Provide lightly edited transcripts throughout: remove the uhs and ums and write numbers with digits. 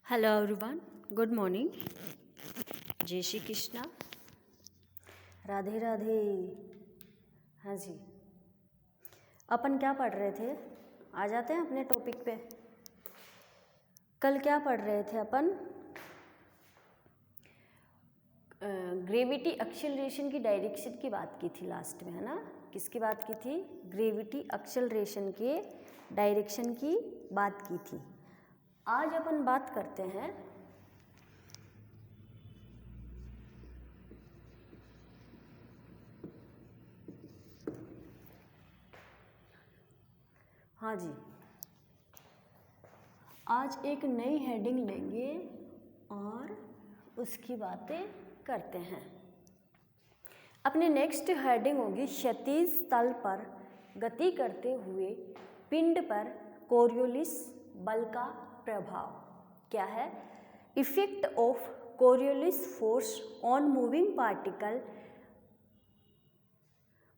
Hello everyone, good morning, जय श्री कृष्णा, राधे राधे। हाँ जी, अपन क्या पढ़ रहे थे? आ जाते हैं अपने टॉपिक पे। कल क्या पढ़ रहे थे अपन? ग्रेविटी एक्सेलरेशन की डायरेक्शन की बात की थी लास्ट में, है ना? किसकी बात की थी? ग्रेविटी एक्सेलरेशन के डायरेक्शन की बात की थी। आज अपन बात करते हैं हाँ जी, आज एक नई हेडिंग लेंगे और उसकी बातें करते हैं। अपनी नेक्स्ट हेडिंग होगी क्षैतिज तल पर गति करते हुए पिंड पर कोरियोलिस बल का प्रभाव। क्या है? Effect of Coriolis force on moving particle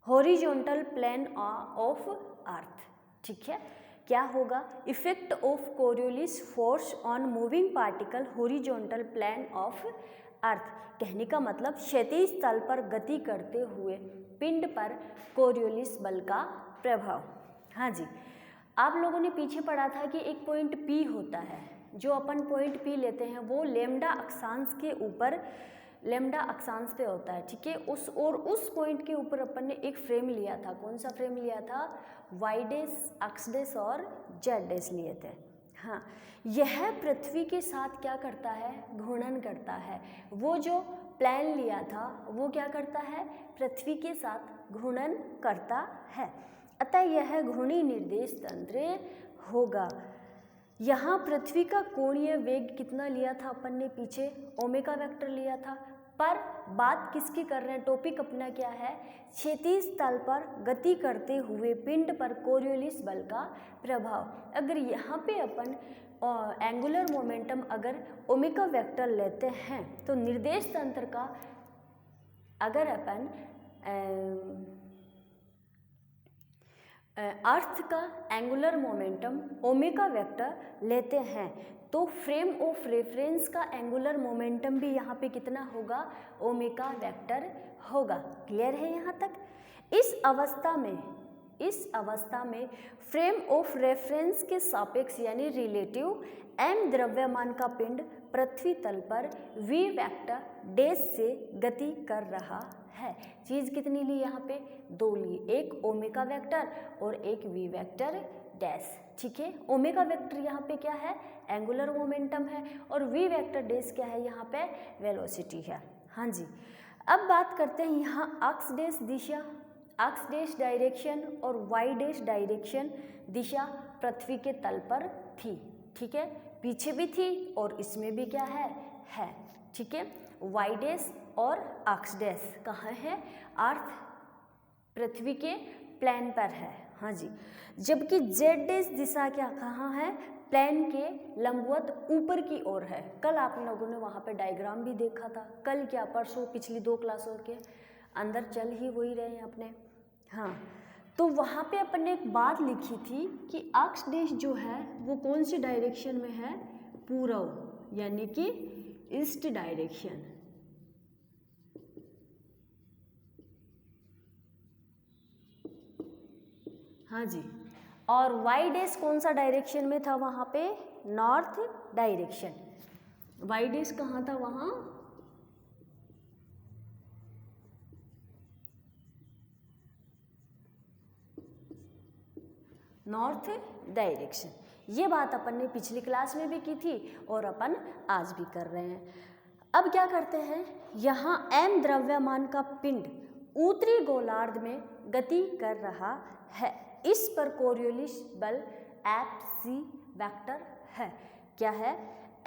horizontal plane of earth. ठीक है, क्या होगा? Effect of Coriolis force on moving particle horizontal plane of earth. कहने का मतलब क्षैतिज तल पर गति करते हुए पिंड पर कोरियोलिस बल का प्रभाव। हाँ जी, आप लोगों ने पीछे पढ़ा था कि एक पॉइंट P होता है, जो अपन पॉइंट P लेते हैं वो लैम्डा अक्षांश के ऊपर, लैम्डा अक्षांश पे होता है। ठीक है, उस पॉइंट के ऊपर अपन ने एक फ्रेम लिया था। कौन सा फ्रेम लिया था? वाई डैश, एक्स डैश और जेड डैश लिए थे। हाँ, यह पृथ्वी के साथ क्या करता है? घूर्णन करता है। वो जो प्लेन लिया था वो क्या करता है? पृथ्वी के साथ घूर्णन करता है। अतः यह घूर्णी निर्देश तंत्र होगा। यहाँ पृथ्वी का कोणीय वेग कितना लिया था अपन ने? पीछे ओमेगा वेक्टर लिया था। पर बात किसकी कर रहे हैं? टॉपिक अपना क्या है? क्षैतिज तल पर गति करते हुए पिंड पर कोरियोलिस बल का प्रभाव। अगर यहाँ पे अपन एंगुलर मोमेंटम अगर ओमेगा वेक्टर लेते हैं तो निर्देश तंत्र का अगर अपन अर्थ का एंगुलर मोमेंटम ओमेगा वेक्टर लेते हैं तो फ्रेम ऑफ रेफरेंस का एंगुलर मोमेंटम भी यहाँ पे कितना होगा? ओमेगा वेक्टर होगा। क्लियर है यहाँ तक? इस अवस्था में फ्रेम ऑफ रेफरेंस के सापेक्ष यानी रिलेटिव m द्रव्यमान का पिंड पृथ्वी तल पर v वेक्टर डैश से गति कर रहा है। चीज कितनी ली यहाँ पे? दो ली, एक ओमेगा वेक्टर और एक v वेक्टर डैश। ठीक है, ओमेगा वेक्टर यहाँ पे क्या है? एंगुलर मोमेंटम है और v वेक्टर डैश क्या है? यहाँ पे वेलोसिटी है। हाँ जी, अब बात करते हैं यहाँ एक्स डैश दिशा, एक्स डैश डायरेक्शन और वाई डैश डायरेक्शन दिशा पृथ्वी के तल पर थी। ठीक है, पीछे भी थी और इसमें भी क्या है? ठीक है, वाई डैश और एक्स डैश कहाँ है? अर्थ पृथ्वी के प्लेन पर है। हाँ जी, जबकि जेड डैश दिशा क्या कहाँ है? प्लेन के लंबवत ऊपर की ओर है। कल आप लोगों ने वहाँ पे डायग्राम भी देखा था। कल क्या, परसों, पिछली 2 क्लासों के अंदर चल ही वही रहे हैं अपने। हाँ, तो वहाँ पे अपन ने एक बात लिखी थी कि एक्स डैश जो है वो कौन सी डायरेक्शन में है? पूर्व, यानी कि ईस्ट डायरेक्शन। हाँ जी, और वाई डैश कौन सा डायरेक्शन में था? वहाँ पे नॉर्थ डायरेक्शन। वाई डैश कहाँ था? वहाँ नॉर्थ डायरेक्शन। ये बात अपन ने पिछली क्लास में भी की थी और अपन आज भी कर रहे हैं। अब क्या करते हैं? यहाँ m द्रव्यमान का पिंड उत्तरी गोलार्ध में गति कर रहा है। इस पर कोरियोलिस बल Fc वेक्टर है। क्या है?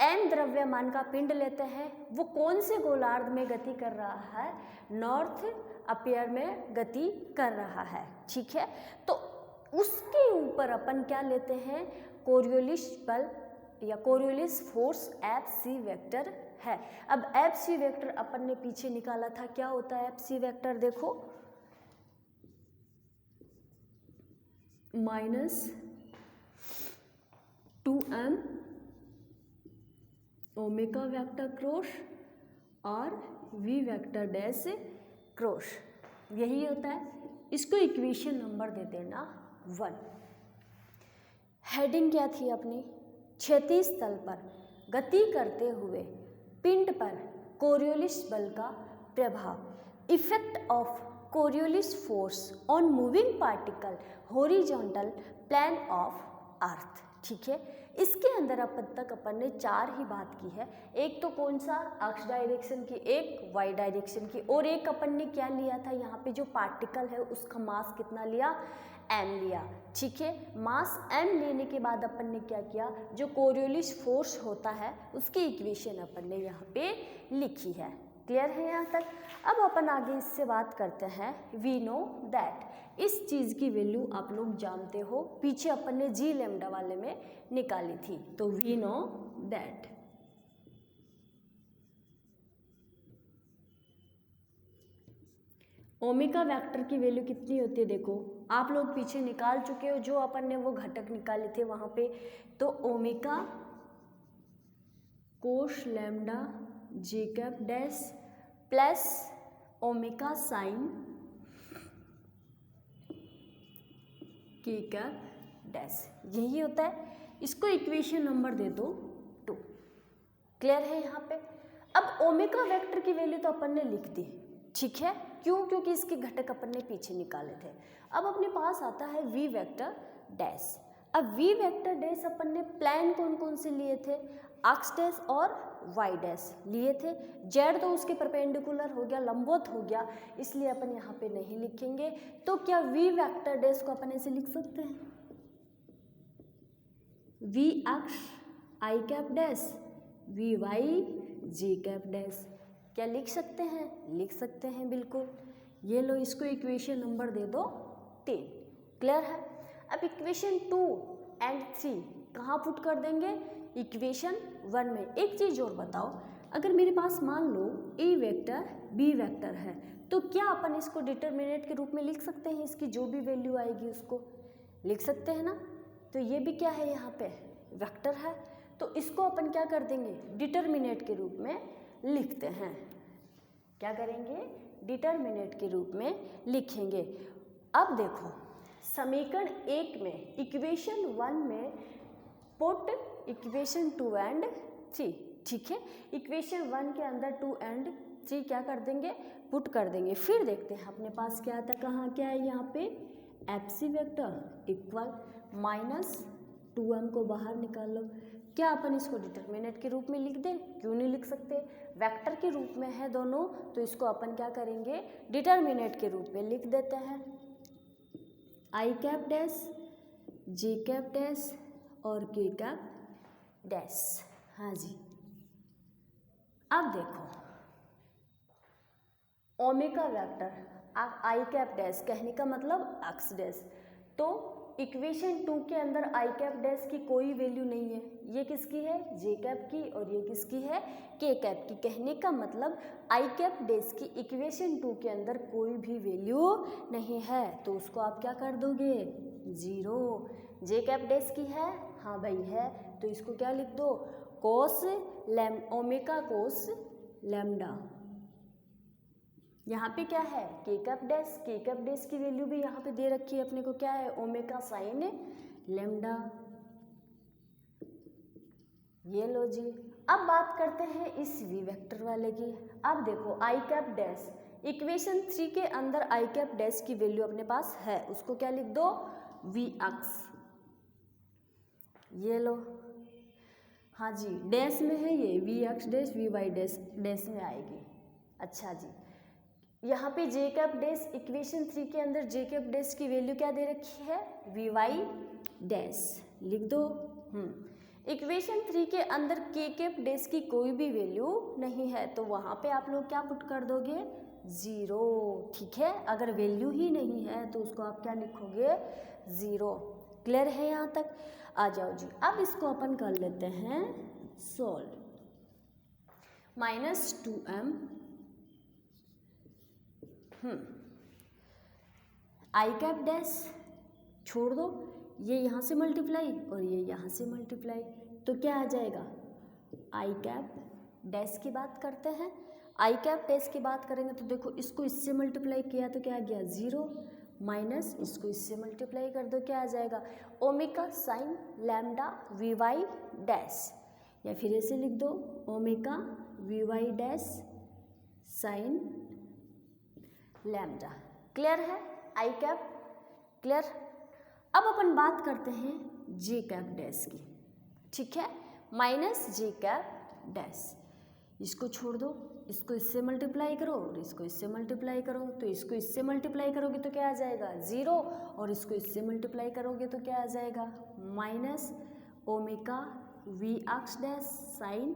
m द्रव्यमान का पिंड लेते हैं, वो कौन से गोलार्ध में गति कर रहा है? नॉर्थ अपियर में गति कर रहा है। ठीक है, तो उसके ऊपर अपन क्या लेते हैं? कोरियोलिस बल या कोरियोलिस फोर्स Fc वेक्टर है। अब Fc वेक्टर अपन ने पीछे निकाला था, क्या होता है Fc वेक्टर? देखो, -2m ओमेगा वेक्टर क्रॉस और वी वेक्टर डैश क्रॉस, यही होता है। इसको इक्वेशन नंबर दे देना 1। हेडिंग क्या थी अपनी? क्षैतिज तल पर गति करते हुए पिंड पर कोरियोलिस बल का प्रभाव, effect of Coriolis force on moving particle horizontal plane of earth. ठीक है, इसके अंदर अब तक अपन ने 4 ही बात की है। एक तो कौन सा? एक्स डायरेक्शन की, एक वाई डायरेक्शन की, और एक अपन ने क्या लिया था यहाँ पे, जो पार्टिकल है उसका मास कितना लिया? m लिया। ठीक है, मास m लेने के बाद अपन ने क्या किया, जो कोरियोलिस फोर्स होता है उसकी इक्वेशन अपन ने यहाँ पे लिखी है। क्लियर है यहाँ तक? अब अपन आगे इससे बात करते हैं। वी नो दैट, इस चीज़ की वैल्यू आप लोग जानते हो, पीछे अपन ने जी लैम्डा वाले में निकाली थी। तो we know that omega vector की वैल्यू कितनी होती है? देखो आप लोग पीछे निकाल चुके हो, जो अपन ने वो घटक निकाले थे वहाँ पे। तो ओमेगा कोस लैम्डा जे cap dash plus omega sine K cap dash, यही होता है। इसको इक्वेशन नंबर दे दो 2। क्लियर है यहाँ पे? अब ओमेगा वेक्टर की वैल्यू तो अपन ने लिख दी, ठीक है, क्यों? क्योंकि इसके घटक अपन ने पीछे निकाले थे। अब अपने पास आता है वी वेक्टर डैश। अब वी वेक्टर डैश अपन ने प्लान कौन कौन से लिए थे? एक्स डैश और वाई डैश लिए थे। जेड तो उसके परपेंडिकुलर हो गया, लंबवत हो गया, इसलिए अपन यहाँ पे नहीं लिखेंगे। तो क्या वी वेक्टर डैश को अपन ऐसे लिख सकते हैं? V x i cap dash we y j cap dash, क्या लिख सकते हैं? लिख सकते हैं, बिल्कुल। ये लो, इसको इक्वेशन नंबर दे दो 3। क्लियर है? अब इक्वेशन 2 एंड 3 कहाँ पुट कर देंगे? इक्वेशन 1 में। एक चीज़ और बताओ, अगर मेरे पास मान लो ए वेक्टर बी वेक्टर है, तो क्या अपन इसको डिटर्मिनेंट के रूप में लिख सकते हैं? इसकी जो भी वैल्यू आएगी उसको लिख सकते हैं ना? तो ये भी क्या है यहाँ पे? वेक्टर है। तो इसको अपन क्या कर देंगे? डिटर्मिनेंट के रूप में लिखते हैं। क्या करेंगे? डिटर्मिनेंट के रूप में लिखेंगे। अब देखो, समीकरण 1 में इक्वेशन 1 में पुट इक्वेशन 2 एंड 3। ठीक है, इक्वेशन 1 के अंदर 2 एंड 3 क्या कर देंगे? पुट कर देंगे। फिर देखते हैं अपने पास क्या आता है। कहाँ क्या है यहाँ पे? एफ सी वेक्टर इक्वल माइनस 2m को बाहर निकाल लो। क्या अपन इसको डिटर्मिनेंट के रूप में लिख दें? क्यों नहीं लिख सकते? वेक्टर के रूप में है दोनों, तो इसको अपन क्या करेंगे? डिटर्मिनेंट के रूप में लिख देते हैं। आई कैप डैश जे कैप डैश और के कैप डैश। हाँ जी, अब देखो ओमेगा वेक्टर आई कैप डैश कहने का मतलब एक्स डैश, तो इक्वेशन 2 के अंदर आई कैप डैश की कोई वैल्यू नहीं है। ये किसकी है? जे कैप की, और ये किसकी है? के कैप की। कहने का मतलब आई कैप डैश की इक्वेशन 2 के अंदर कोई भी वैल्यू नहीं है, तो उसको आप क्या कर दोगे? 0। जे कैप डैश की है? हाँ भाई है, तो इसको क्या लिख दो? कोस ओमेगा कोस लैम्डा। यहाँ पे क्या है? के कैप डैश। के कैप डैश की वैल्यू भी यहाँ पे दे रखी है अपने को, क्या है? Omega sine lambda. ये लो जी। अब बात करते हैं इस वी वेक्टर वाले की। अब देखो आई कैप डैश, इक्वेशन 3 के अंदर आई कैप डैश की वैल्यू अपने पास है, उसको क्या लिख दो? V x. ये लो, हाँ जी, डैश में है ये, v x dash we Y dash dash में आएगी। अच्छा जी, यहाँ पे जे कैप डैश इक्वेशन 3 के अंदर जे कैप डैश की वैल्यू क्या दे रखी है? वी वाई डैश लिख दो। इक्वेशन 3 के अंदर के कैप डैश की कोई भी वैल्यू नहीं है, तो वहाँ पे आप लोग क्या पुट कर दोगे? 0। ठीक है, अगर वैल्यू ही नहीं है तो उसको आप क्या लिखोगे? 0। क्लियर है यहाँ तक? आ जाओ जी, अब इसको अपन कर लेते हैं सॉल्व। -2m आई कैप डैश छोड़ दो, ये यहाँ से मल्टीप्लाई और ये यहाँ से मल्टीप्लाई, तो क्या आ जाएगा? आई कैप डैश की बात करते हैं। आई कैप डैश की बात करेंगे तो देखो इसको इससे मल्टीप्लाई किया तो क्या आ गया 0 माइनस इसको इससे मल्टीप्लाई कर दो क्या आ जाएगा omega sine lambda v Y dash, या फिर ऐसे लिख दो omega we Y dash sine lambda. Clear है आई कैप क्लियर। अब अपन बात करते हैं जे कैप डैश की, ठीक है, माइनस जे कैप डैश। इसको छोड़ दो, इसको इससे मल्टीप्लाई करो और इसको इससे मल्टीप्लाई करो, तो इसको इससे मल्टीप्लाई करोगे तो क्या आ जाएगा 0 और इसको इससे मल्टीप्लाई करोगे तो क्या आ जाएगा minus omega we x dash sine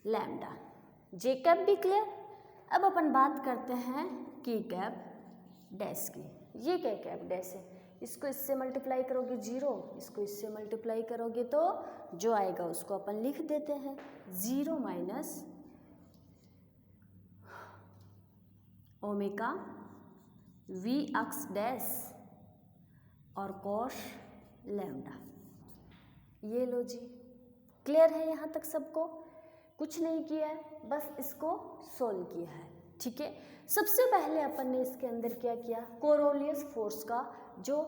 lambda. J cap भी क्लियर। अब अपन बात करते हैं के कैप डैश की। ये के कैप डैश है, इसको इससे मल्टीप्लाई करोगे 0, इसको इससे मल्टीप्लाई करोगे तो जो आएगा उसको अपन लिख देते हैं 0 minus omega we x dash और कॉस लैम्डा। ये लो जी, क्लियर है यहाँ तक सबको, कुछ नहीं किया है, बस इसको सोल्व किया है, ठीक है। सबसे पहले अपन ने इसके अंदर क्या किया, कोरोलियस फोर्स का जो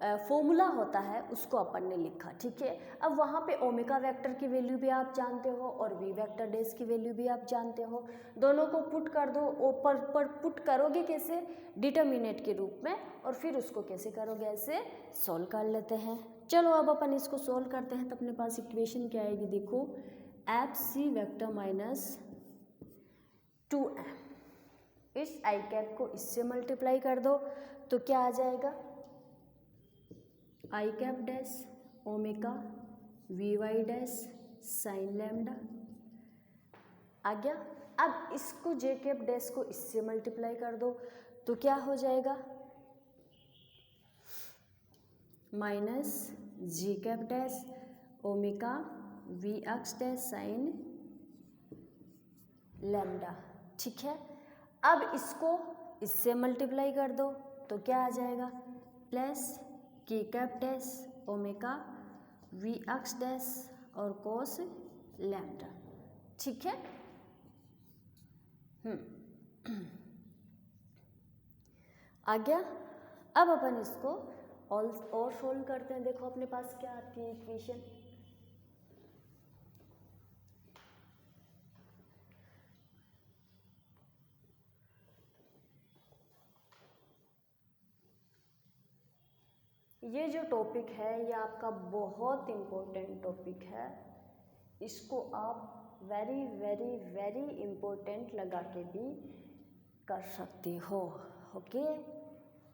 फॉर्मूला होता है उसको अपन ने लिखा, ठीक है। अब वहाँ पे ओमेगा वेक्टर की वैल्यू भी आप जानते हो और वी वेक्टर डैश की वैल्यू भी आप जानते हो, दोनों को पुट कर दो। ऊपर पर पुट करोगे कैसे, डिटर्मिनेंट के रूप में, और फिर उसको कैसे करोगे, ऐसे सोल्व कर लेते हैं। चलो अब अपन इसको सोल्व करते हैं तो अपने पास इक्वेशन क्या आएगी, देखो F C vector minus 2m, इस आई कैप को इससे मल्टीप्लाई कर दो तो क्या आ जाएगा I cap dash omega we Y dash sine lambda आ गया। अब इसको जे कैप डैश को इससे मल्टीप्लाई कर दो तो क्या हो जाएगा minus ji cap dash omega we x dash sine lambda, ठीक है। अब इसको इससे मल्टीप्लाई कर दो तो क्या आ जाएगा प्लस के cap dash omega we x dash और कोस लैम्डा, ठीक है। आ गया। अब अपन इसको और सोल्व करते हैं। देखो अपने पास क्या आती है इक्वेशन, ये जो टॉपिक है ये आपका बहुत इम्पोर्टेंट टॉपिक है, इसको आप वेरी वेरी वेरी इम्पोर्टेंट लगा के भी कर सकते हो, ओके।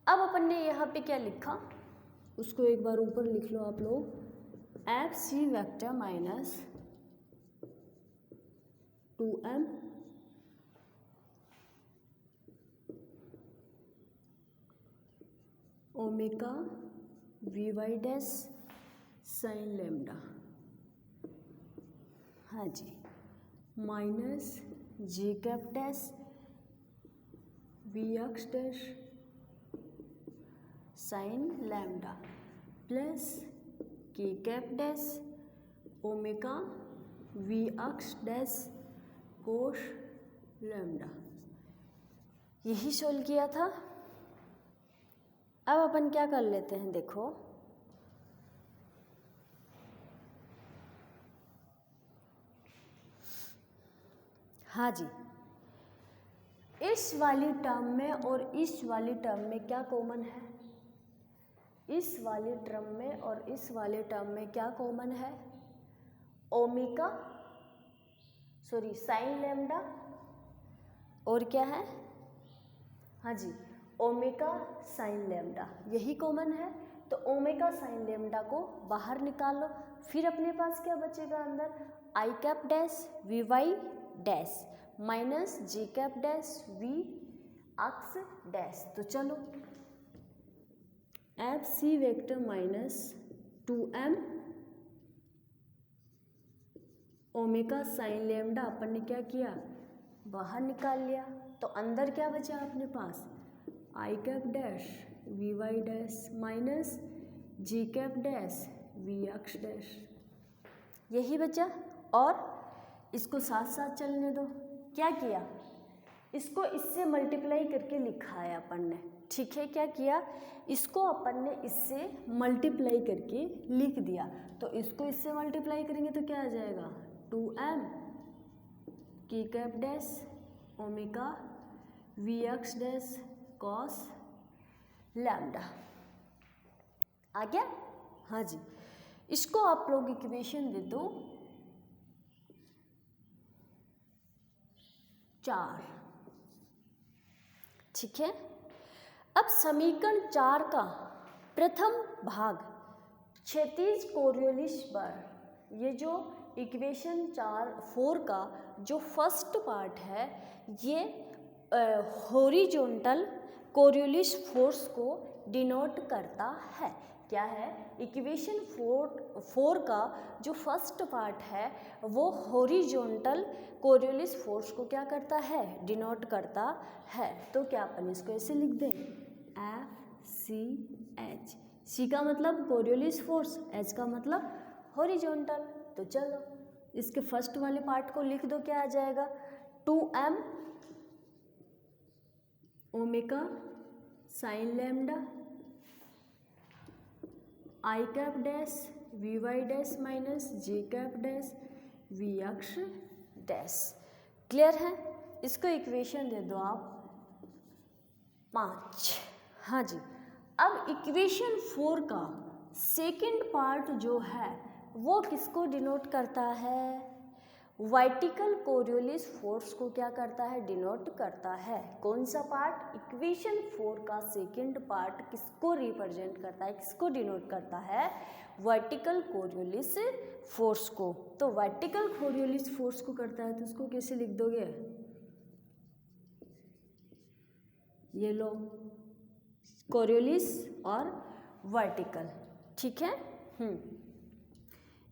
अब अपन ने यहाँ पे क्या लिखा उसको एक बार ऊपर लिख लो आप लोग, F C vector minus 2m omega we Y dash sine lambda, हाँ जी, minus J cap dash we x dash sine lambda plus के cap dash omega we x dash cos lambda. यही सोल्व किया था। अब अपन क्या कर लेते हैं, देखो हाँ जी, इस वाली टर्म में और इस वाली टर्म में क्या कॉमन है, इस वाली टर्म में और इस वाले टर्म में क्या कॉमन है, ओमेगा सॉरी साइन लैम्डा और क्या है, हाँ जी ओमेगा साइन लैम्डा, यही कॉमन है। तो ओमेगा साइन लैम्डा को बाहर निकालो, फिर अपने पास क्या बचेगा अंदर, आई cap dash we Y dash minus ji cap dash we x dash. तो चलो एफ सी vector minus 2m omega sine lambda अपन ने क्या किया बाहर निकाल लिया, तो अंदर क्या बचा अपने पास I cap dash we Y dash minus ji cap dash we x dash. यही बचा, और इसको साथ साथ चलने दो। क्या किया, इसको इससे मल्टीप्लाई करके लिखा है अपन ने, ठीक है। क्या किया, इसको अपन ने इससे मल्टीप्लाई करके लिख दिया, तो इसको इससे मल्टीप्लाई करेंगे तो क्या आ जाएगा, 2m K cap dash omega we x dash cos lambda. आ गया, हाँ जी। इसको आप लोग इक्वेशन दे दो 4, ठीक है। अब समीकरण 4 का प्रथम भाग क्षैतिज कोरियोलिस पर, ये जो इक्वेशन 4 का जो फर्स्ट पार्ट है, ये हॉरिजॉन्टल कोरियोलिस फोर्स को डिनोट करता है। क्या है, इक्वेशन 4 का जो फर्स्ट पार्ट है वो हॉरिजॉन्टल कोरियोलिस फोर्स को क्या करता है, डिनोट करता है। तो क्या अपन इसको ऐसे लिख दें, FCH। सी का मतलब कोरियोलिस फोर्स, H का मतलब हॉरिजॉन्टल। तो चलो इसके फर्स्ट वाले पार्ट को लिख दो, क्या आ जाएगा, 2m omega sine lambda i cap dash we Y dash minus J cap dash we x dash. Clear है, इसको इक्वेशन दे दो आप 5। हाँ जी। अब इक्वेशन 4 का सेकंड पार्ट जो है वो किसको डिनोट करता है, वर्टिकल कोरियोलिस फोर्स को क्या करता है, डिनोट करता है। कौन सा पार्ट, इक्वेशन 4 का सेकंड पार्ट किसको रिप्रेजेंट करता है, किसको डिनोट करता है, वर्टिकल कोरियोलिस फोर्स को। तो वर्टिकल कोरियोलिस फोर्स को करता है, तो उसको कैसे लिख दोगे, ये लो कोरियोलिस और वर्टिकल, ठीक है।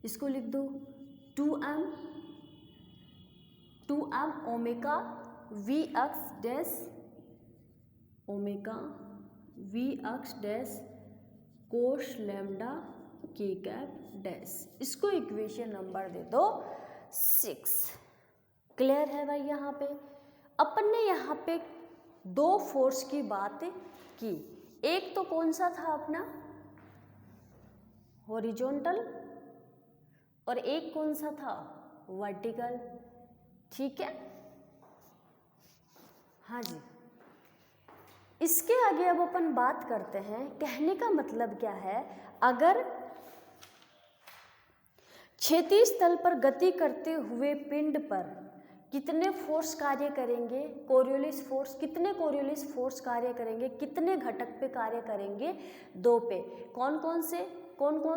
इसको लिख दो 2m omega we x dash omega we x dash cos lambda k cap dash. इसको इक्वेशन नंबर दे दो 6। क्लियर है भाई। यहाँ पे अपन ने यहाँ पे 2 फोर्स की बात की, एक तो कौन सा था अपना हॉरिजॉन्टल, और एक कौन सा था वर्टिकल, ठीक है। हाँ जी। इसके आगे अब अपन बात करते हैं, कहने का मतलब क्या है, अगर क्षैतिज तल पर गति करते हुए पिंड पर कितने फोर्स कार्य करेंगे, कोरियोलिस फोर्स, कितने कोरियोलिस फोर्स कार्य करेंगे, कितने घटक पे कार्य करेंगे, 2 पे। कौन कौन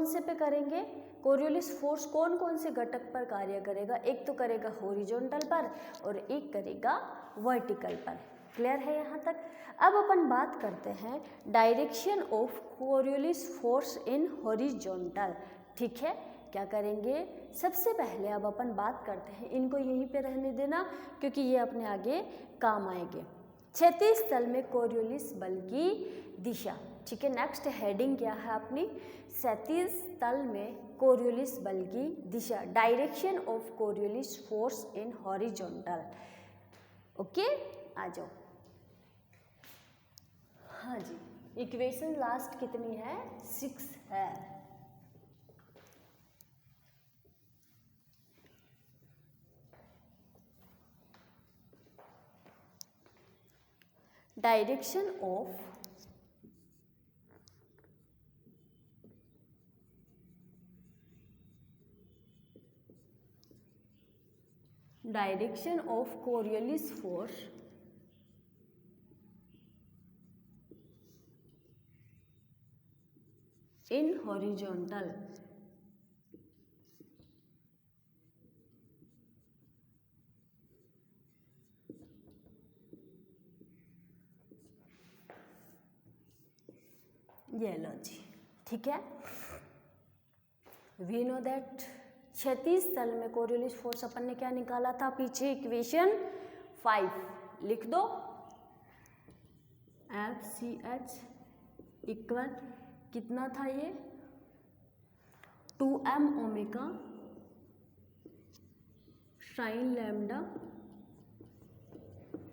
से पे करेंगे, कोरियोलिस फोर्स कौन कौन से घटक पर कार्य करेगा, एक तो करेगा हॉरिजॉन्टल पर और एक करेगा वर्टिकल पर। क्लियर है यहाँ तक। अब अपन बात करते हैं direction of Coriolis force in horizontal, ठीक है। क्या करेंगे, सबसे पहले अब अपन बात करते हैं, इनको यहीं पे रहने देना क्योंकि ये अपने आगे काम आएंगे। क्षैतिज तल में कोरियोलिस बल की दिशा, ठीक है। नेक्स्ट हेडिंग क्या है अपनी, क्षैतिज तल में कोरियोलिस बल की दिशा, direction of Coriolis force in horizontal. Okay, आ जाओ। हाँ जी, इक्वेशन लास्ट कितनी है, 6 है। Direction of Coriolis force in horizontal. ये लो जी, ठीक है। वी नो दैट क्षैतिज तल में कोरियोलिस फोर्स अपन ने क्या निकाला था पीछे, इक्वेशन 5 लिख दो, FCH इक्वल कितना था ये, 2m omega sine lambda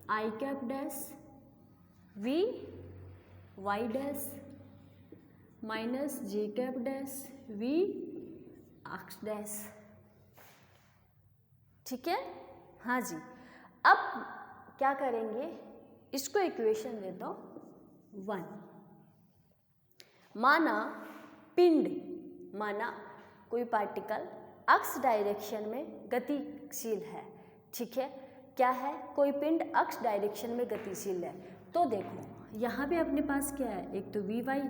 i cap dash we Y dash minus J cap dash we x dash. ठीक है, हाँ जी। अब क्या करेंगे, इसको इक्वेशन देता हूँ 1। माना कोई पार्टिकल एक्स डायरेक्शन में गतिशील है। ठीक है, क्या है, कोई पिंड एक्स डायरेक्शन में गतिशील है। तो देखो यहाँ पे अपने पास क्या है, एक तो वी वाई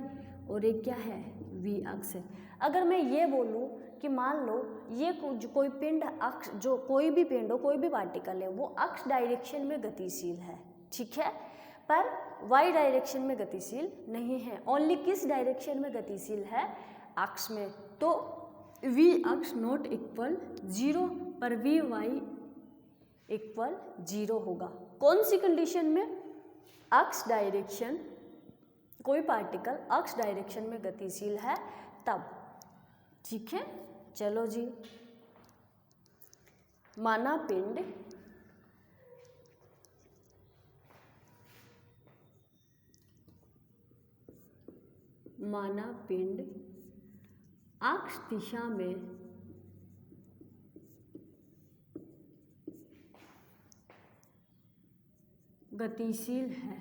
और एक क्या है, वी एक्स है। अगर मैं ये बोलूँ कि मान लो ये कोई पिंड अक्ष, जो कोई भी पिंड हो, कोई भी पार्टिकल है, वो अक्ष डायरेक्शन में गतिशील है। ठीक है, पर वाई डायरेक्शन में गतिशील नहीं है, ओनली किस डायरेक्शन में गतिशील है, अक्ष में। तो वी अक्ष नॉट इक्वल 0 पर वी वाई इक्वल 0 होगा। कौन सी कंडीशन में, अक्ष डायरेक्शन, कोई पार्टिकल अक्ष डायरेक्शन में गतिशील है तब। ठीक है, चलो जी। माना पिंड अक्ष दिशा में गतिशील है।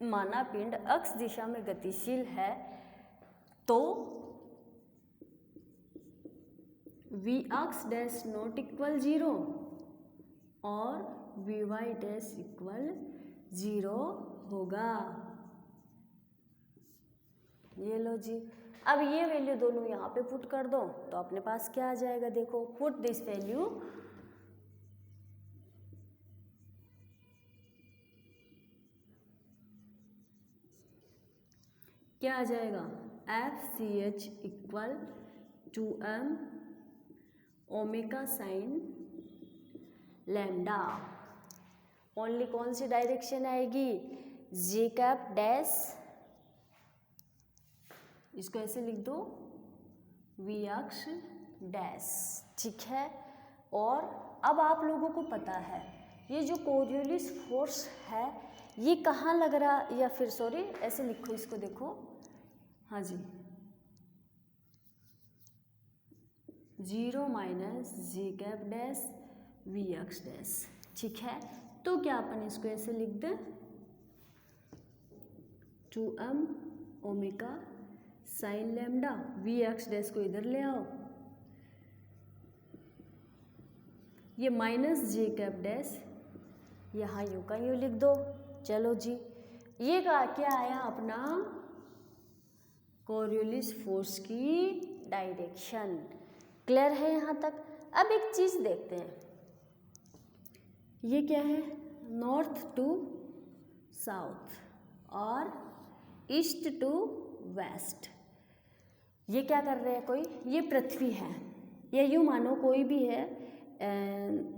माना पिंड अक्ष दिशा में गतिशील है तो वी अक्ष डैश नॉट इक्वल 0 और वी वाई डैश इक्वल 0 होगा। ये लो जी। अब ये वैल्यू दोनों यहाँ पे पुट कर दो तो अपने पास क्या आ जाएगा, देखो, पुट दिस वैल्यू क्या आ जाएगा, f c h equal 2m omega sine lambda. Only कौन सी डायरेक्शन आएगी, जे कैप डैश, इसको ऐसे लिख दो, वी अक्ष डैश। ठीक है, और अब आप लोगों को पता है ये जो कोरियोलिस फोर्स है ये कहाँ लग रहा, या फिर सॉरी ऐसे लिखो इसको, देखो, हाँ जी, 0 minus J cap dash we x dash. ठीक है, तो क्या अपन इसको ऐसे लिख दें, 2m omega sine lambda, v x dash को इधर ले आओ, ये माइनस जे कैप डैश यहाँ यूँ का यूँ लिख दो। चलो जी, ये क्या आया अपना कोरियोलिस फोर्स की डायरेक्शन। क्लियर है यहाँ तक। अब एक चीज़ देखते हैं, ये क्या है, नॉर्थ टू साउथ और ईस्ट टू वेस्ट। ये क्या कर रहे हैं, कोई, ये पृथ्वी है, या यूँ मानो कोई भी है,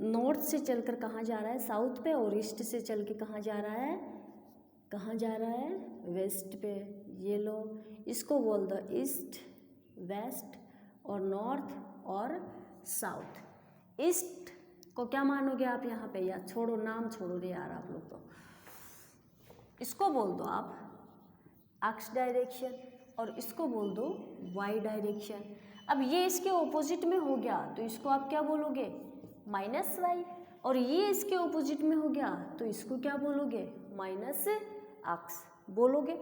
नॉर्थ से चलकर कहाँ जा रहा है, साउथ पे, और ईस्ट से चल के कहाँ जा रहा है, वेस्ट पे। ये लो, इसको बोल दो ईस्ट, वेस्ट और नॉर्थ और साउथ। ईस्ट को क्या मानोगे आप यहाँ पे, या छोड़ो, नाम छोड़ो रे यार आप लोग, तो इसको बोल दो आप एक्स डायरेक्शन और इसको बोल दो वाई डायरेक्शन। अब ये इसके ऑपोजिट में हो गया तो इसको आप क्या बोलोगे, माइनस वाई, और ये इसके ऑपोजिट में हो गया तो इसको क्या बोलोगे, माइनस एक्स बोलोगे।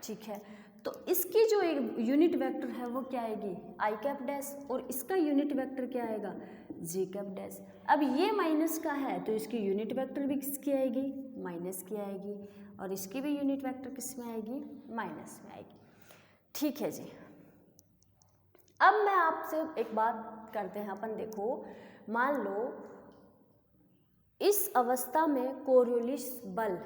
ठीक है, तो इसकी जो एक यूनिट वेक्टर है वो क्या आएगी, आई कैप डैश, और इसका यूनिट वेक्टर क्या आएगा, जे कैप डैश। अब ये माइनस का है तो इसकी यूनिट वेक्टर भी किसकी आएगी, माइनस की आएगी, और इसकी भी यूनिट वेक्टर किस में आएगी, माइनस में आएगी। ठीक है जी। अब मैं आपसे एक बात करते हैं अपन, देखो, मान लो इस अवस्था में कोरियोलिस बल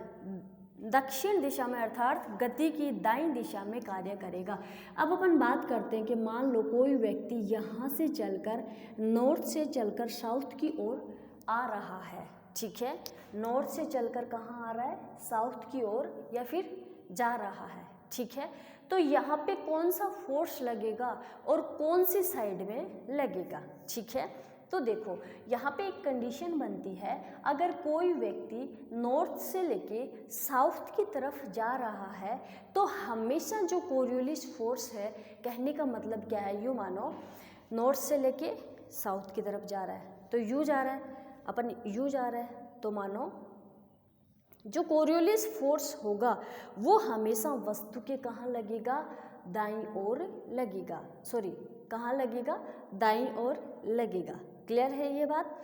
दक्षिण दिशा में अर्थात गति की दाईं दिशा में कार्य करेगा। अब अपन बात करते हैं कि मान लो कोई व्यक्ति यहाँ से चलकर नॉर्थ से चलकर साउथ की ओर आ रहा है। ठीक है, नॉर्थ से चलकर कहाँ आ रहा है, साउथ की ओर, या फिर जा रहा है। ठीक है। तो यहाँ पे कौन सा फोर्स लगेगा और कौन सी साइड में लगेगा, ठीक है। तो देखो यहाँ पे एक कंडीशन बनती है, अगर कोई व्यक्ति नॉर्थ से लेके साउथ की तरफ जा रहा है तो हमेशा जो कोरियोलिस फोर्स है, कहने का मतलब क्या है, यूँ मानो नॉर्थ से लेके साउथ की तरफ जा रहा है तो यू जा रहा है, अपन यू जा रहा है, तो मानो जो कोरियोलिस फोर्स होगा वो हमेशा वस्तु के कहाँ लगेगा, दाईं ओर लगेगा, सॉरी कहाँ लगेगा, दाईं ओर लगेगा। क्लियर है ये बात।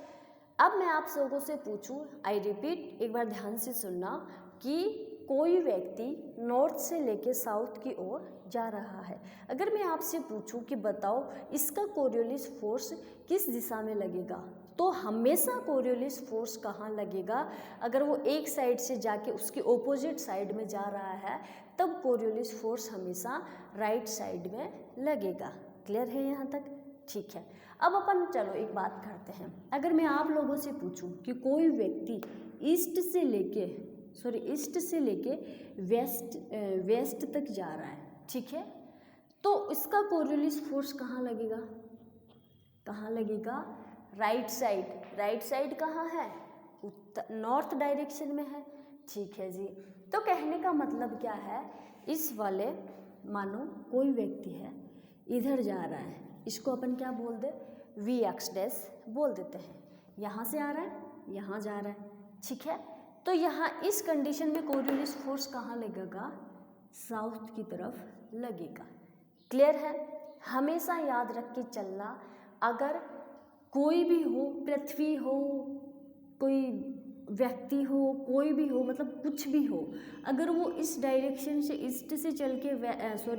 अब मैं आप लोगों से पूछूं, आई रिपीट, एक बार ध्यान से सुनना, कि कोई व्यक्ति नॉर्थ से लेके साउथ की ओर जा रहा है, अगर मैं आपसे पूछूं कि बताओ इसका कोरियोलिस फोर्स किस दिशा में लगेगा, तो हमेशा कोरियोलिस फोर्स कहाँ लगेगा, अगर वो एक साइड से जाके उसके ऑपोजिट साइड में जा रहा है तब कोरियोलिस फोर्स हमेशा राइट साइड में लगेगा। क्लियर है यहाँ तक, ठीक है। अब अपन चलो एक बात करते हैं, अगर मैं आप लोगों से पूछूं कि कोई व्यक्ति ईस्ट से लेके वेस्ट तक जा रहा है, ठीक है, तो इसका कोरियोलिस फोर्स कहाँ लगेगा, कहाँ लगेगा, राइट साइड कहाँ है, उत्तर नॉर्थ डायरेक्शन में है, ठीक है जी। तो कहने का मतलब क्या है, इस वाले मानो कोई व्यक्ति है इधर जा रहा है, इसको अपन क्या बोल दे, वी एक्स डैश बोल देते हैं, यहाँ से आ रहा है यहाँ जा रहा है, ठीक है। तो यहाँ इस कंडीशन में कोरियोलिस फोर्स कहाँ लगेगा, साउथ की तरफ लगेगा। क्लियर है, हमेशा याद रख के चलना, अगर कोई भी हो, पृथ्वी हो, कोई व्यक्ति हो, कोई भी हो, मतलब कुछ भी हो, अगर वो इस डायरेक्शन से ईस्ट से चल के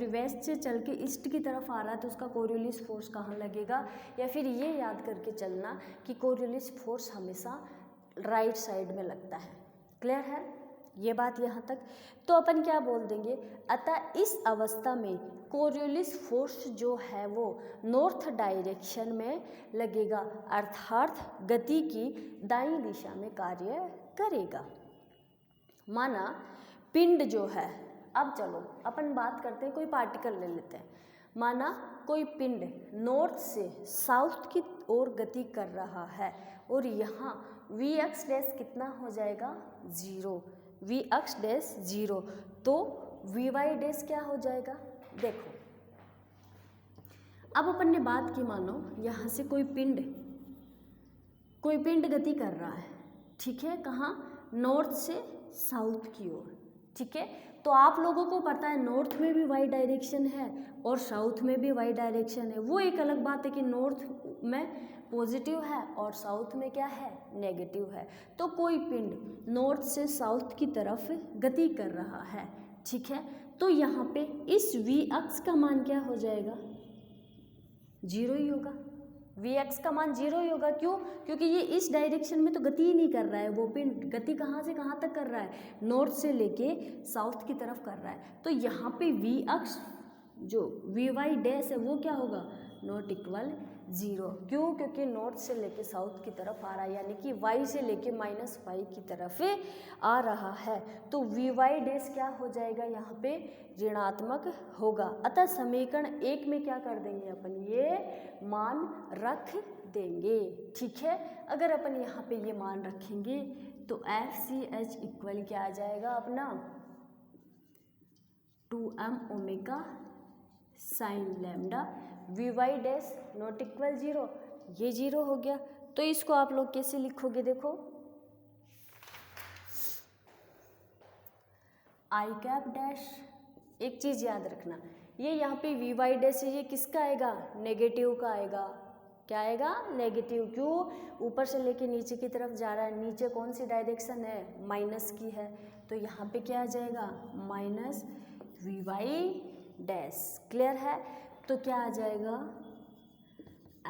वेस्ट से चल के ईस्ट की तरफ आ रहा है तो उसका कोरियोलिस फोर्स कहाँ लगेगा, या फिर ये याद करके चलना कि कोरियोलिस फोर्स हमेशा राइट साइड में लगता है। क्लियर है ये बात यहाँ तक। तो अपन क्या बोल देंगे, अतः इस अवस्था में कोरियोलिस फोर्स जो है वो नॉर्थ डायरेक्शन में लगेगा, अर्थात गति की दाईं दिशा में कार्य करेगा। माना पिंड जो है, अब चलो अपन बात करते हैं, कोई पार्टिकल ले लेते हैं, माना कोई पिंड नॉर्थ से साउथ की ओर गति कर रहा है और यहाँ वी एक्स डैश कितना हो जाएगा, 0, वी एक्स डैश 0, तो वी वाई डैश क्या हो जाएगा। देखो अब अपन ने बात की, मानो यहाँ से कोई पिंड गति कर रहा है, ठीक है, कहाँ, नॉर्थ से साउथ की ओर, ठीक है। तो आप लोगों को पता है नॉर्थ में भी वाई डायरेक्शन है और साउथ में भी वाई डायरेक्शन है, वो एक अलग बात है कि नॉर्थ में पॉजिटिव है और साउथ में क्या है, नेगेटिव है। तो कोई पिंड नॉर्थ से साउथ की तरफ गति कर रहा है, ठीक है, तो यहाँ पे इस वी एक्स का मान क्या हो जाएगा, 0 ही होगा, वी एक्स का मान 0 ही होगा। क्यों, क्योंकि ये इस डायरेक्शन में तो गति ही नहीं कर रहा है, वो पिंड गति कहाँ से कहाँ तक कर रहा है, नॉर्थ से लेके साउथ की तरफ कर रहा है। तो यहाँ पे वी एक्स जो वी वाई डैश है वो क्या होगा, नॉट इक्वल 0। क्यों, क्योंकि नॉर्थ से लेके साउथ की तरफ आ रहा है, यानी कि वाई से लेके माइनस वाई की तरफ आ रहा है। तो वी वाई डैश क्या हो जाएगा, यहाँ पे ऋणात्मक होगा। अतः समीकरण 1 में क्या कर देंगे अपन, ये मान रख देंगे, ठीक है। अगर अपन यहाँ पे ये मान रखेंगे तो एफ सी एच इक्वल क्या आ जाएगा अपना, 2m omega sine lambda, v Y dash not equal 0, ये 0 हो गया। तो इसको आप लोग कैसे लिखोगे, देखो आई कैप डैश, एक चीज़ याद रखना, ये यहाँ पे वी वाई डैश है, ये किसका आएगा, नेगेटिव का आएगा। क्या आएगा, नेगेटिव। क्यों, ऊपर से लेके नीचे की तरफ जा रहा है, नीचे कौन सी डायरेक्शन है, माइनस की है, तो यहाँ पे क्या आ जाएगा, minus v Y dash. Clear है, तो क्या आ जाएगा,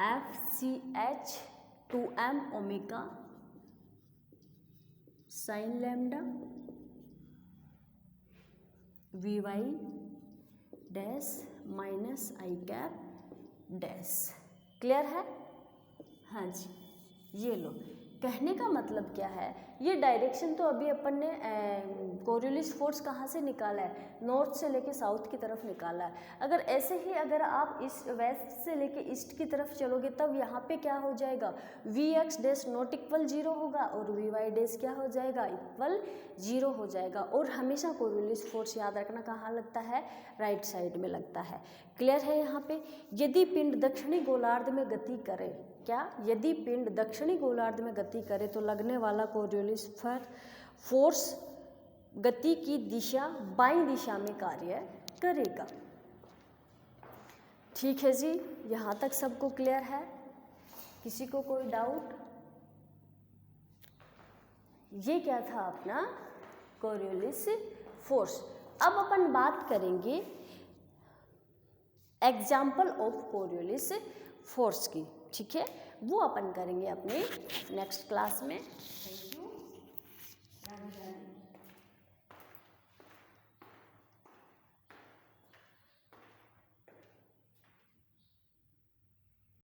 f c h 2m omega sine lambda v Y dash minus i cap dash. Clear है, हाँ जी, ये लो। कहने का मतलब क्या है, ये डायरेक्शन तो अभी अपन ने कोरियोलिस फोर्स कहाँ से निकाला है, नॉर्थ से लेके साउथ की तरफ निकाला है। अगर ऐसे ही अगर आप ईस्ट वेस्ट से लेके ईस्ट की तरफ चलोगे तब यहाँ पे क्या हो जाएगा, v x dash not equal 0 होगा और वी वाई डैश क्या हो जाएगा, इक्वल 0 हो जाएगा। और हमेशा कोरियोलिस फोर्स याद रखना कहाँ लगता है, राइट साइड में लगता है। क्लियर है यहाँ पे। यदि पिंड दक्षिणी गोलार्ध में गति करे, क्या, यदि पिंड दक्षिणी गोलार्ध में गति करे तो लगने वाला कोरियोलिस फोर्स गति की दिशा बाईं दिशा में कार्य करेगा। ठीक है जी, यहाँ तक सबको क्लियर है, किसी को कोई डाउट? ये क्या था अपना कोरियोलिस फोर्स। अब अपन बात करेंगे एग्जाम्पल ऑफ कोरियोलिस फोर्स की, ठीक है, वो अपन करेंगे अपने नेक्स्ट क्लास में।